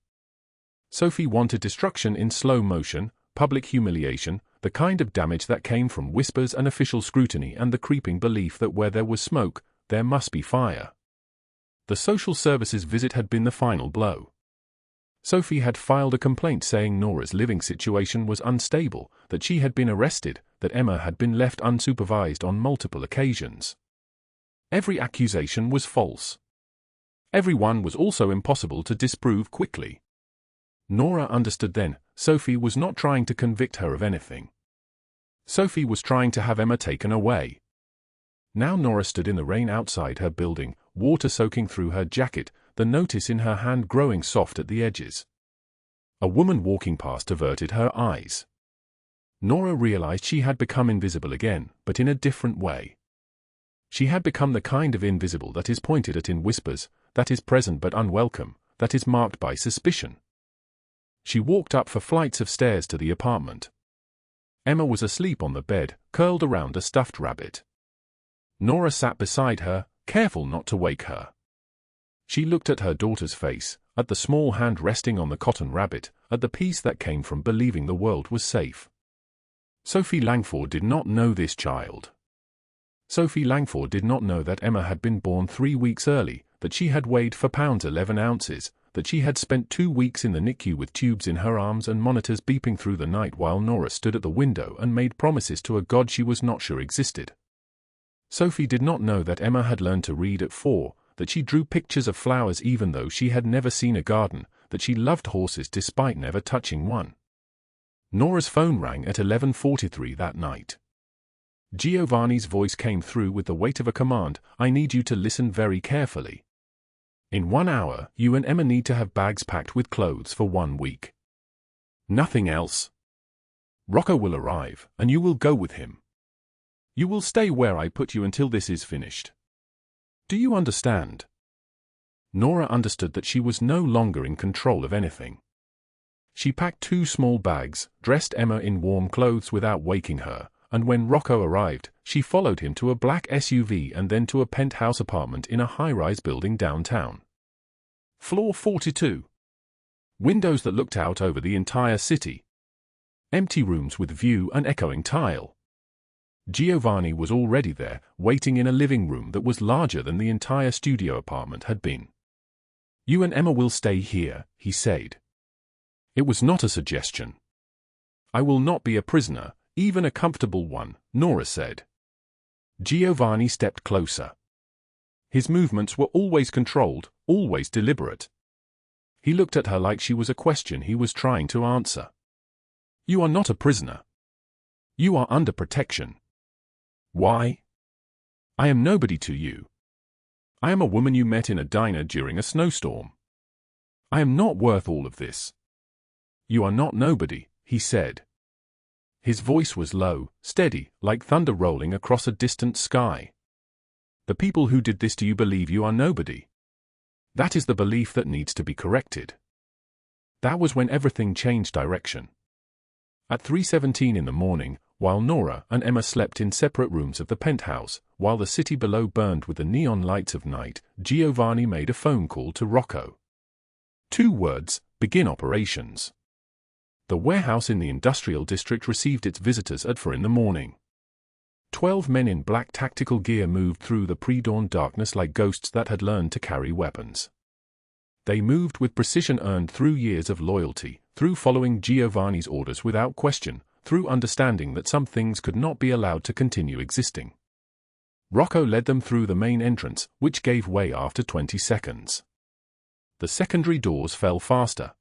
Sophie wanted destruction in slow motion, public humiliation, the kind of damage that came from whispers and official scrutiny and the creeping belief that where there was smoke, there must be fire. The social services visit had been the final blow. Sophie had filed a complaint saying Nora's living situation was unstable, that she had been arrested, that Emma had been left unsupervised on multiple occasions. Every accusation was false. Every one was also impossible to disprove quickly. Nora understood then, Sophie was not trying to convict her of anything. Sophie was trying to have Emma taken away. Now Nora stood in the rain outside her building, water soaking through her jacket, the notice in her hand growing soft at the edges. A woman walking past averted her eyes. Nora realized she had become invisible again, but in a different way. She had become the kind of invisible that is pointed at in whispers, that is present but unwelcome, that is marked by suspicion. She walked up 4 flights of stairs to the apartment. Emma was asleep on the bed, curled around a stuffed rabbit. Nora sat beside her, careful not to wake her. She looked at her daughter's face, at the small hand resting on the cotton rabbit, at the peace that came from believing the world was safe. Sophie Langford did not know this child. Sophie Langford did not know that Emma had been born 3 weeks early, that she had weighed 4 pounds 11 ounces, that she had spent 2 weeks in the NICU with tubes in her arms and monitors beeping through the night while Nora stood at the window and made promises to a God she was not sure existed. Sophie did not know that Emma had learned to read at 4, that she drew pictures of flowers even though she had never seen a garden, that she loved horses despite never touching one. Nora's phone rang at 11:43 that night. Giovanni's voice came through with the weight of a command. I need you to listen very carefully. In 1 hour, you and Emma need to have bags packed with clothes for 1 week. Nothing else. Rocco will arrive, and you will go with him. You will stay where I put you until this is finished. Do you understand? Nora understood that she was no longer in control of anything. She packed 2 small bags, dressed Emma in warm clothes without waking her, and when Rocco arrived, she followed him to a black SUV and then to a penthouse apartment in a high-rise building downtown. Floor 42. Windows that looked out over the entire city. Empty rooms with view and echoing tile. Giovanni was already there, waiting in a living room that was larger than the entire studio apartment had been. You and Emma will stay here, he said. It was not a suggestion. I will not be a prisoner, even a comfortable one, Nora said. Giovanni stepped closer. His movements were always controlled, always deliberate. He looked at her like she was a question he was trying to answer. You are not a prisoner. You are under protection. Why? I am nobody to you. I am a woman you met in a diner during a snowstorm. I am not worth all of this. You are not nobody, he said. His voice was low, steady, like thunder rolling across a distant sky. The people who did this to you believe you are nobody. That is the belief that needs to be corrected. That was when everything changed direction. At 3:17 in the morning, while Nora and Emma slept in separate rooms of the penthouse, while the city below burned with the neon lights of night, Giovanni made a phone call to Rocco. 2 words, begin operations. The warehouse in the industrial district received its visitors at 4 in the morning. 12 men in black tactical gear moved through the pre-dawn darkness like ghosts that had learned to carry weapons. They moved with precision earned through years of loyalty, through following Giovanni's orders without question, through understanding that some things could not be allowed to continue existing. Rocco led them through the main entrance, which gave way after 20 seconds. The secondary doors fell faster.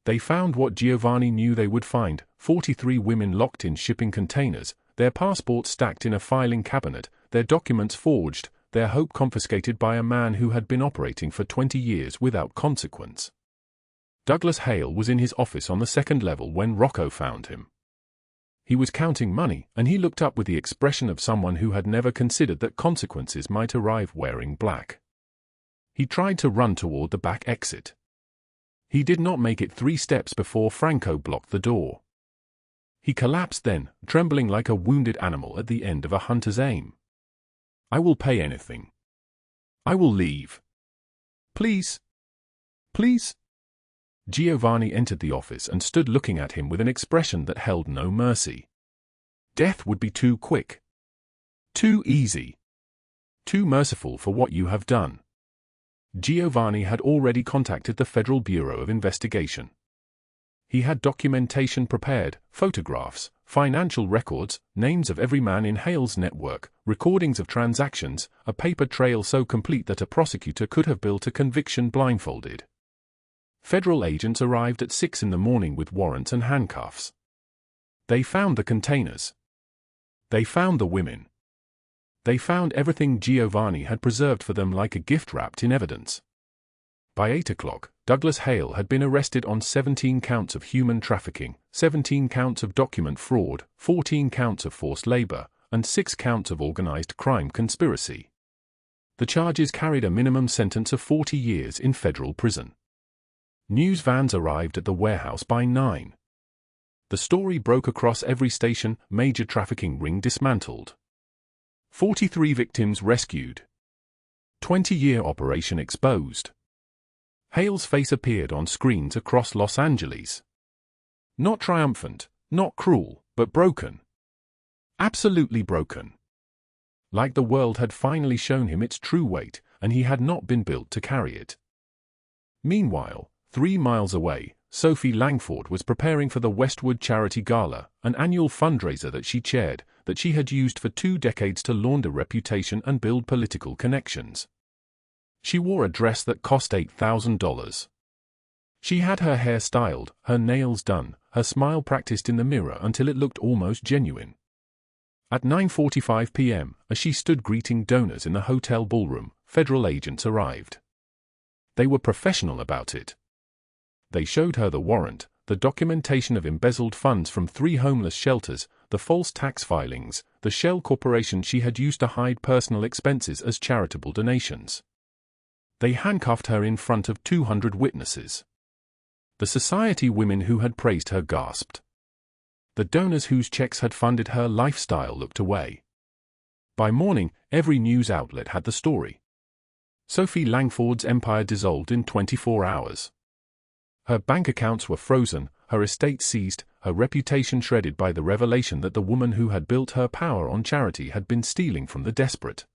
They found what Giovanni knew they would find, 43 women locked in shipping containers, their passports stacked in a filing cabinet, their documents forged, their hope confiscated by a man who had been operating for 20 years without consequence. Douglas Hale was in his office on the 2nd level when Rocco found him. He was counting money, and he looked up with the expression of someone who had never considered that consequences might arrive wearing black. He tried to run toward the back exit. He did not make it 3 steps before Franco blocked the door. He collapsed then, trembling like a wounded animal at the end of a hunter's aim. I will pay anything. I will leave. Please. Please. Giovanni entered the office and stood looking at him with an expression that held no mercy. Death would be too quick. Too easy. Too merciful for what you have done. Giovanni had already contacted the Federal Bureau of Investigation. He had documentation prepared, photographs, financial records, names of every man in Hale's network, recordings of transactions, a paper trail so complete that a prosecutor could have built a conviction blindfolded. Federal agents arrived at 6 in the morning with warrants and handcuffs. They found the containers. They found the women. They found everything Giovanni had preserved for them like a gift wrapped in evidence. By 8 o'clock, Douglas Hale had been arrested on 17 counts of human trafficking, 17 counts of document fraud, 14 counts of forced labor, and 6 counts of organized crime conspiracy. The charges carried a minimum sentence of 40 years in federal prison. News vans arrived at the warehouse by 9. The story broke across every station: major trafficking ring dismantled. 43 victims rescued. 20-year operation exposed. Hale's face appeared on screens across Los Angeles. Not triumphant, not cruel, but broken. Absolutely broken. Like the world had finally shown him its true weight, and he had not been built to carry it. Meanwhile, 3 miles away, Sophie Langford was preparing for the Westwood Charity Gala, an annual fundraiser that she chaired, that she had used for 2 decades to launder reputation and build political connections. She wore a dress that cost $8,000. She had her hair styled, her nails done, her smile practiced in the mirror until it looked almost genuine. At 9:45 p.m., as she stood greeting donors in the hotel ballroom, federal agents arrived. They were professional about it. They showed her the warrant, the documentation of embezzled funds from 3 homeless shelters, the false tax filings, the shell corporation she had used to hide personal expenses as charitable donations. They handcuffed her in front of 200 witnesses. The society women who had praised her gasped. The donors whose checks had funded her lifestyle looked away. By morning, every news outlet had the story. Sophie Langford's empire dissolved in 24 hours. Her bank accounts were frozen, her estate seized, her reputation shredded by the revelation that the woman who had built her power on charity had been stealing from the desperate.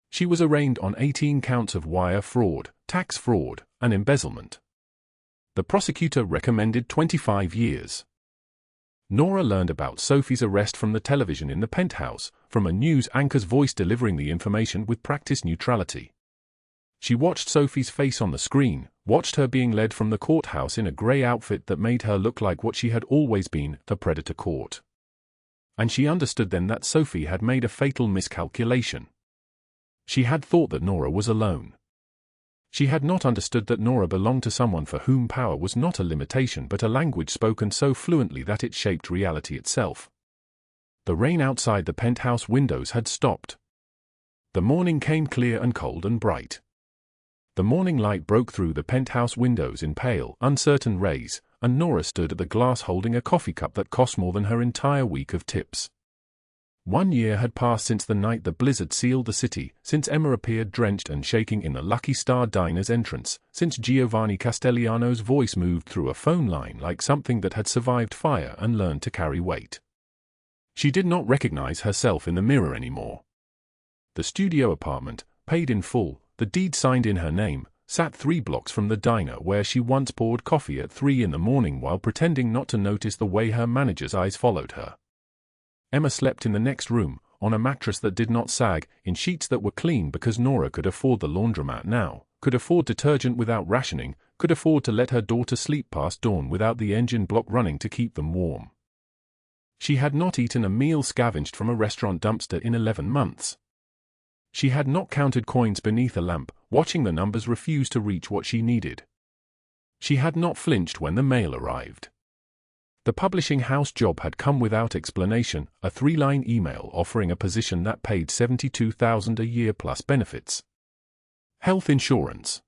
She was arraigned on 18 counts of wire fraud, tax fraud, and embezzlement. The prosecutor recommended 25 years. Nora learned about Sophie's arrest from the television in the penthouse, from a news anchor's voice delivering the information with practiced neutrality. She watched Sophie's face on the screen, watched her being led from the courthouse in a grey outfit that made her look like what she had always been, the predator caught. And she understood then that Sophie had made a fatal miscalculation. She had thought that Nora was alone. She had not understood that Nora belonged to someone for whom power was not a limitation but a language spoken so fluently that it shaped reality itself. The rain outside the penthouse windows had stopped. The morning came clear and cold and bright. The morning light broke through the penthouse windows in pale, uncertain rays, and Nora stood at the glass holding a coffee cup that cost more than her entire week of tips. 1 year had passed since the night the blizzard sealed the city, since Emma appeared drenched and shaking in the Lucky Star Diner's entrance, since Giovanni Castellano's voice moved through a phone line like something that had survived fire and learned to carry weight. She did not recognize herself in the mirror anymore. The studio apartment, paid in full, the deed signed in her name, sat 3 blocks from the diner where she once poured coffee at 3 in the morning while pretending not to notice the way her manager's eyes followed her. Emma slept in the next room, on a mattress that did not sag, in sheets that were clean because Nora could afford the laundromat now, could afford detergent without rationing, could afford to let her daughter sleep past dawn without the engine block running to keep them warm. She had not eaten a meal scavenged from a restaurant dumpster in 11 months. She had not counted coins beneath a lamp, watching the numbers refuse to reach what she needed. She had not flinched when the mail arrived. The publishing house job had come without explanation, a 3-line email offering a position that paid $72,000 a year plus benefits. Health insurance.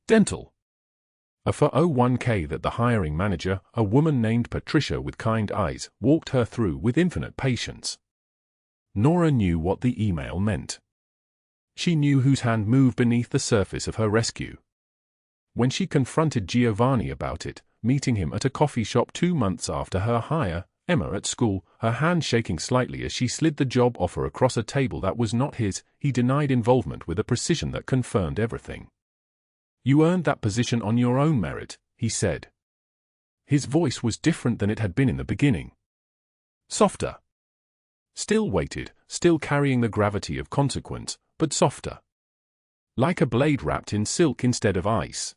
Dental. A 401k that the hiring manager, a woman named Patricia with kind eyes, walked her through with infinite patience. Nora knew what the email meant. She knew whose hand moved beneath the surface of her rescue. When she confronted Giovanni about it, meeting him at a coffee shop 2 months after her hire, Emma at school, her hand shaking slightly as she slid the job offer across a table that was not his, he denied involvement with a precision that confirmed everything. "You earned that position on your own merit," he said. His voice was different than it had been in the beginning. Softer. Still weighted, still carrying the gravity of consequence, but softer. Like a blade wrapped in silk instead of ice.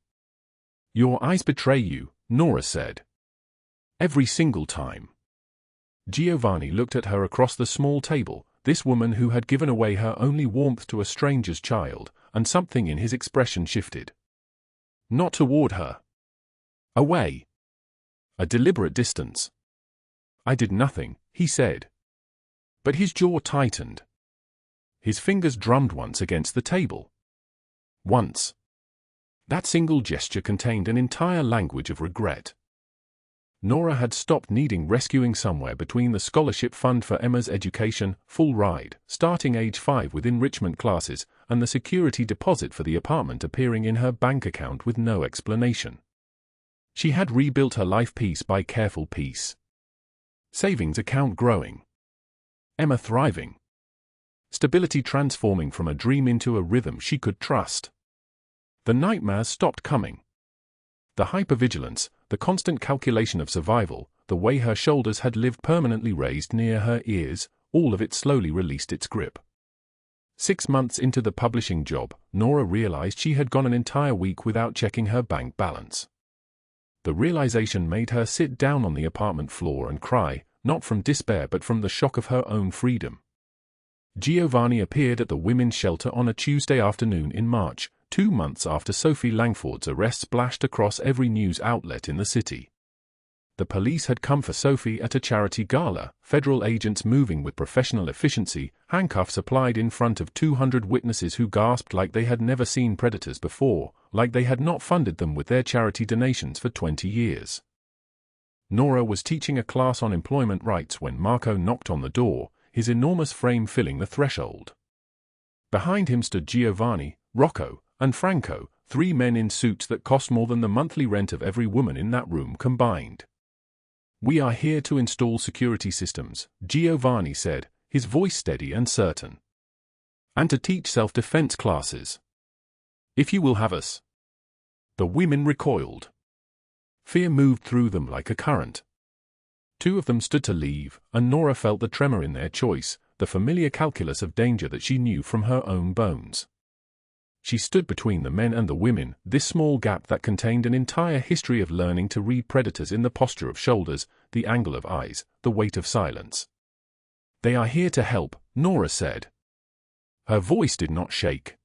"Your eyes betray you," Nora said. "Every single time." Giovanni looked at her across the small table, this woman who had given away her only warmth to a stranger's child, and something in his expression shifted. Not toward her. Away. A deliberate distance. "I did nothing," he said. But his jaw tightened. His fingers drummed once against the table. Once. That single gesture contained an entire language of regret. Nora had stopped needing rescuing somewhere between the scholarship fund for Emma's education, full ride, starting age 5 with enrichment classes, and the security deposit for the apartment appearing in her bank account with no explanation. She had rebuilt her life piece by careful piece. Savings account growing. Emma thriving. Stability transforming from a dream into a rhythm she could trust. The nightmares stopped coming. The hypervigilance, the constant calculation of survival, the way her shoulders had lived permanently raised near her ears, all of it slowly released its grip. 6 months into the publishing job, Nora realized she had gone an entire week without checking her bank balance. The realization made her sit down on the apartment floor and cry, not from despair but from the shock of her own freedom. Giovanni appeared at the women's shelter on a Tuesday afternoon in March, 2 months after Sophie Langford's arrest splashed across every news outlet in the city. The police had come for Sophie at a charity gala, federal agents moving with professional efficiency, handcuffs applied in front of 200 witnesses who gasped like they had never seen predators before, like they had not funded them with their charity donations for 20 years. Nora was teaching a class on employment rights when Marco knocked on the door, his enormous frame filling the threshold. Behind him stood Giovanni, Rocco, and Franco, 3 men in suits that cost more than the monthly rent of every woman in that room combined. "We are here to install security systems," Giovanni said, his voice steady and certain. "And to teach self-defense classes. If you will have us." The women recoiled. Fear moved through them like a current. 2 of them stood to leave, and Nora felt the tremor in their choice, the familiar calculus of danger that she knew from her own bones. She stood between the men and the women, this small gap that contained an entire history of learning to read predators in the posture of shoulders, the angle of eyes, the weight of silence. "They are here to help," Nora said. Her voice did not shake.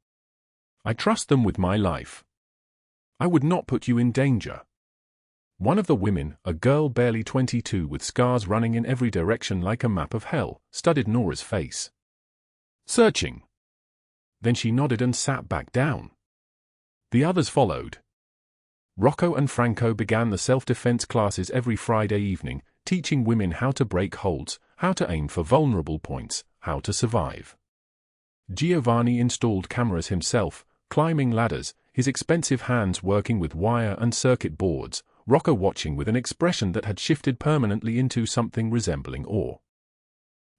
"I trust them with my life. I would not put you in danger." One of the women, a girl barely 22 with scars running in every direction like a map of hell, studied Nora's face. "Searching." Then she nodded and sat back down. The others followed. Rocco and Franco began the self-defense classes every Friday evening, teaching women how to break holds, how to aim for vulnerable points, how to survive. Giovanni installed cameras himself, climbing ladders, his expensive hands working with wire and circuit boards, Rocco watching with an expression that had shifted permanently into something resembling awe.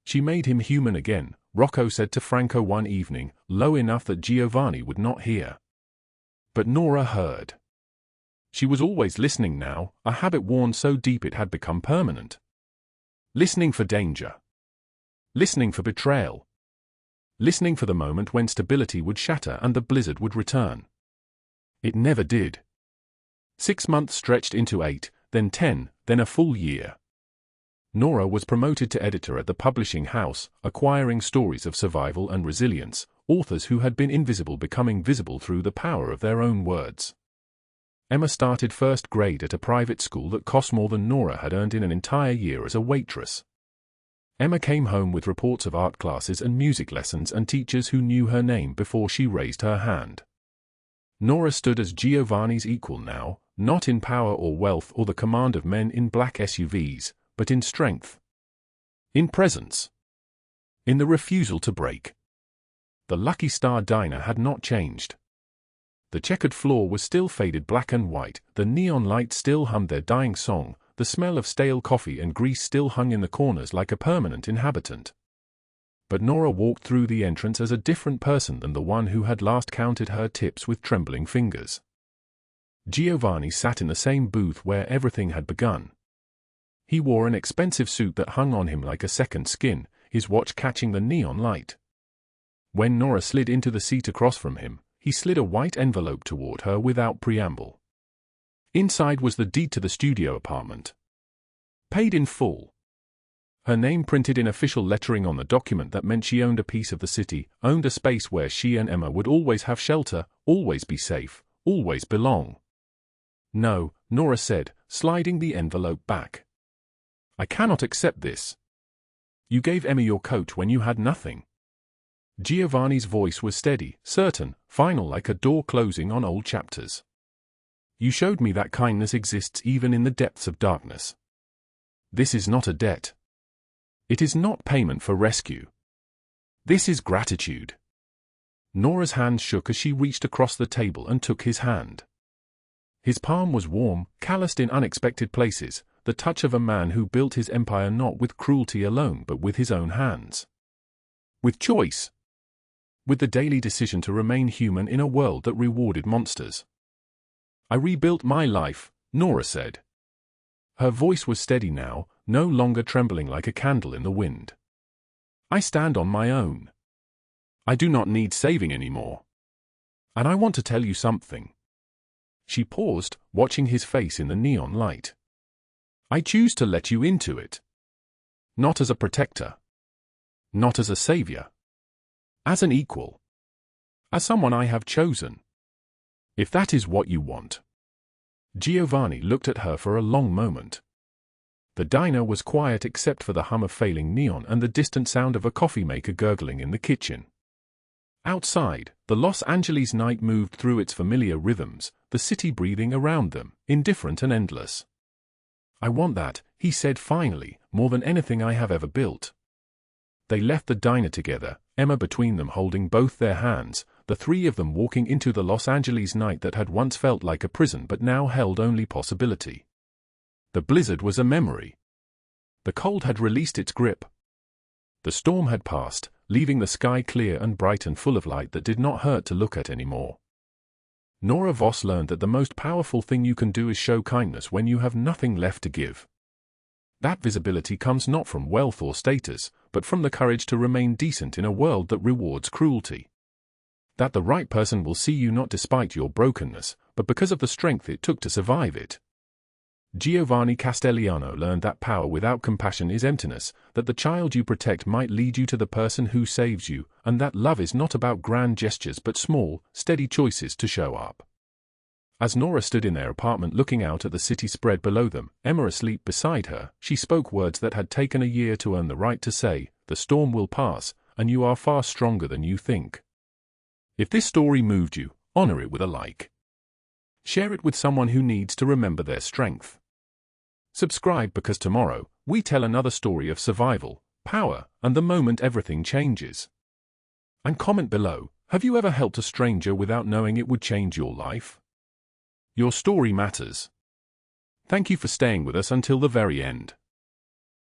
"She made him human again," Rocco said to Franco one evening, low enough that Giovanni would not hear. But Nora heard. She was always listening now, a habit worn so deep it had become permanent. Listening for danger. Listening for betrayal. Listening for the moment when stability would shatter and the blizzard would return. It never did. 6 months stretched into 8, then 10, then a full year. Nora was promoted to editor at the publishing house, acquiring stories of survival and resilience, authors who had been invisible becoming visible through the power of their own words. Emma started first grade at a private school that cost more than Nora had earned in an entire year as a waitress. Emma came home with reports of art classes and music lessons and teachers who knew her name before she raised her hand. Nora stood as Giovanni's equal now, not in power or wealth or the command of men in black SUVs, but in strength. In presence. In the refusal to break. The Lucky Star diner had not changed. The checkered floor was still faded black and white, the neon lights still hummed their dying song, the smell of stale coffee and grease still hung in the corners like a permanent inhabitant. But Nora walked through the entrance as a different person than the one who had last counted her tips with trembling fingers. Giovanni sat in the same booth where everything had begun. He wore an expensive suit that hung on him like a second skin, his watch catching the neon light. When Nora slid into the seat across from him, he slid a white envelope toward her without preamble. Inside was the deed to the studio apartment. Paid in full. Her name printed in official lettering on the document that meant she owned a piece of the city, owned a space where she and Emma would always have shelter, always be safe, always belong. "No," Nora said, sliding the envelope back. "I cannot accept this. You gave Emma your coat when you had nothing." Giovanni's voice was steady, certain, final like a door closing on old chapters. You showed me that kindness exists even in the depths of darkness. This is not a debt. It is not payment for rescue. This is gratitude. Nora's hand shook as she reached across the table and took his hand. His palm was warm, calloused in unexpected places, the touch of a man who built his empire not with cruelty alone but with his own hands. With choice. With the daily decision to remain human in a world that rewarded monsters. I rebuilt my life, Nora said. Her voice was steady now, no longer trembling like a candle in the wind. I stand on my own. I do not need saving anymore. And I want to tell you something. She paused, watching his face in the neon light. I choose to let you into it. Not as a protector. Not as a savior. As an equal. As someone I have chosen. If that is what you want. Giovanni looked at her for a long moment. The diner was quiet except for the hum of failing neon and the distant sound of a coffee maker gurgling in the kitchen. Outside, the Los Angeles night moved through its familiar rhythms, the city breathing around them, indifferent and endless. I want that, he said finally, more than anything I have ever built. They left the diner together, Emma between them holding both their hands, the three of them walking into the Los Angeles night that had once felt like a prison but now held only possibility. The blizzard was a memory. The cold had released its grip. The storm had passed, leaving the sky clear and bright and full of light that did not hurt to look at anymore. Nora Voss learned that the most powerful thing you can do is show kindness when you have nothing left to give. That visibility comes not from wealth or status, but from the courage to remain decent in a world that rewards cruelty. That the right person will see you not despite your brokenness, but because of the strength it took to survive it. Giovanni Castelliano learned that power without compassion is emptiness, that the child you protect might lead you to the person who saves you, and that love is not about grand gestures but small, steady choices to show up. As Nora stood in their apartment looking out at the city spread below them, Emma asleep beside her, she spoke words that had taken a year to earn the right to say, "The storm will pass, and you are far stronger than you think." If this story moved you, honor it with a like. Share it with someone who needs to remember their strength. Subscribe because tomorrow, we tell another story of survival, power, and the moment everything changes. And comment below, have you ever helped a stranger without knowing it would change your life? Your story matters. Thank you for staying with us until the very end.